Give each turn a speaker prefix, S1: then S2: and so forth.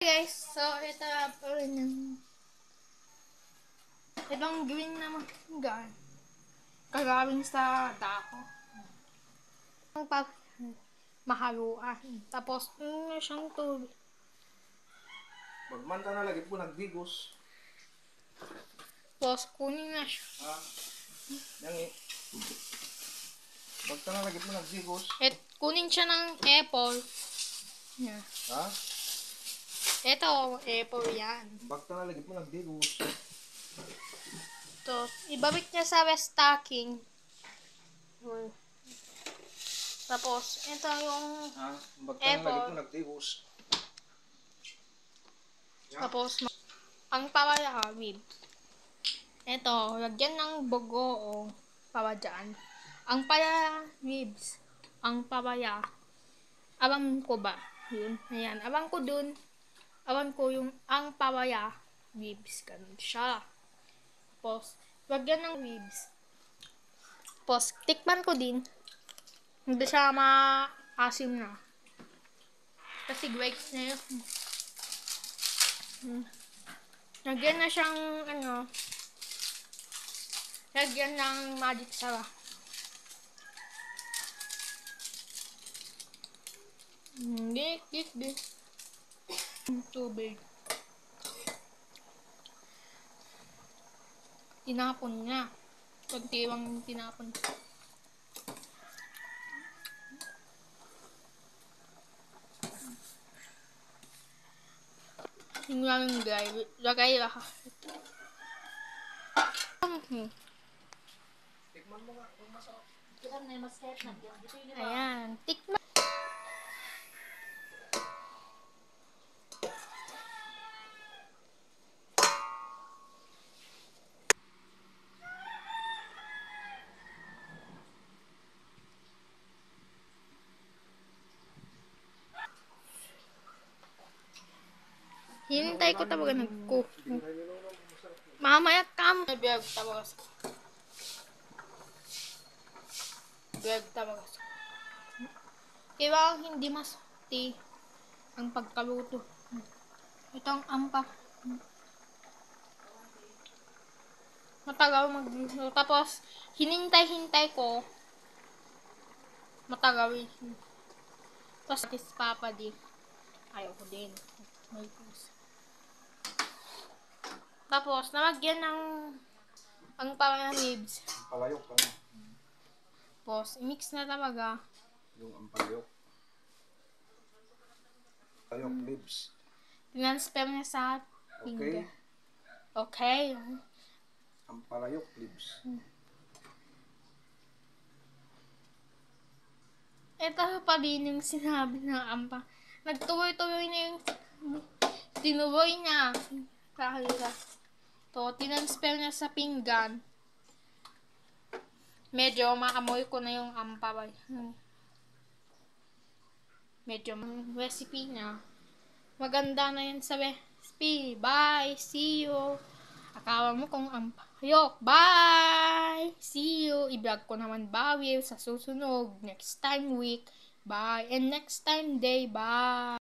S1: Guys, so ito po rin yung itong green na mangga kagawin sa dako ang mahaluan tapos siyang tubig
S2: Magmanta na lagi po nagdigos.
S1: tapos kunin na siya
S2: Yangi. Magmanta na lagi po nagdigos.
S1: kunin siya ng apple yeah.
S2: Ha?
S1: Ito apple yan
S2: Magmanta na lagi po nagdigos.
S1: to ibabit niya sa restocking. Tapos ito yung
S2: Magmanta na lagi po nagdigos.
S1: Tapos ang pawaya rib. Ito, lagyan ng bogo o pawa dyan. Ang pala ribs, ang pawaya. Abang ko ba? Yun, ayan. Abang ko dun. Abang ko yung ang pawaya ribs. Ganun siya. Tapos, lagyan ng ribs. Tapos, tikman ko din. Hindi siya maasim na. Kasi grapes na yun. Lagyan na siyang lagyan ng magic sarap. Hindi. Tubig. Tinapon niya. Kuntiwang tinapon. Yung lang lagay lahat.
S2: Tikman mo nga kung masarap.
S1: Ayan. Tikman. Hinintay ko tawagan nagko. Mamaya kam. Biyag tawagan. Kaya hindi masukti ang pagkaluto. Ito ang ampa. Matagal magluto. Tapos, hinintay ko. Matagal. Tapos, Papa di. Ayaw ko din. May puso. Tapos, namagyan ng ang pawaya ribs.
S2: Palayok ka na.
S1: Tapos, i-mix na talaga.
S2: Yung ampalayok. Palayok lips.
S1: Transfer niya sa finger.
S2: Okay.
S1: Okay.
S2: Ampalayok lips.
S1: Ito pa din yung sinabi ng ampa. Nagtuloy-tuloy na yung tinuloy niya. Kahira. To, tinransfer niya sa pinggan. Medyo maamoy ko na yung ampa. Medyo recipe niya. Maganda na yun sa recipe. Bye! See you! Akala mo kung ampayok. Bye! See you! I-vlog ko naman bawil sa susunod. Next time week. Bye! And next time day. Bye!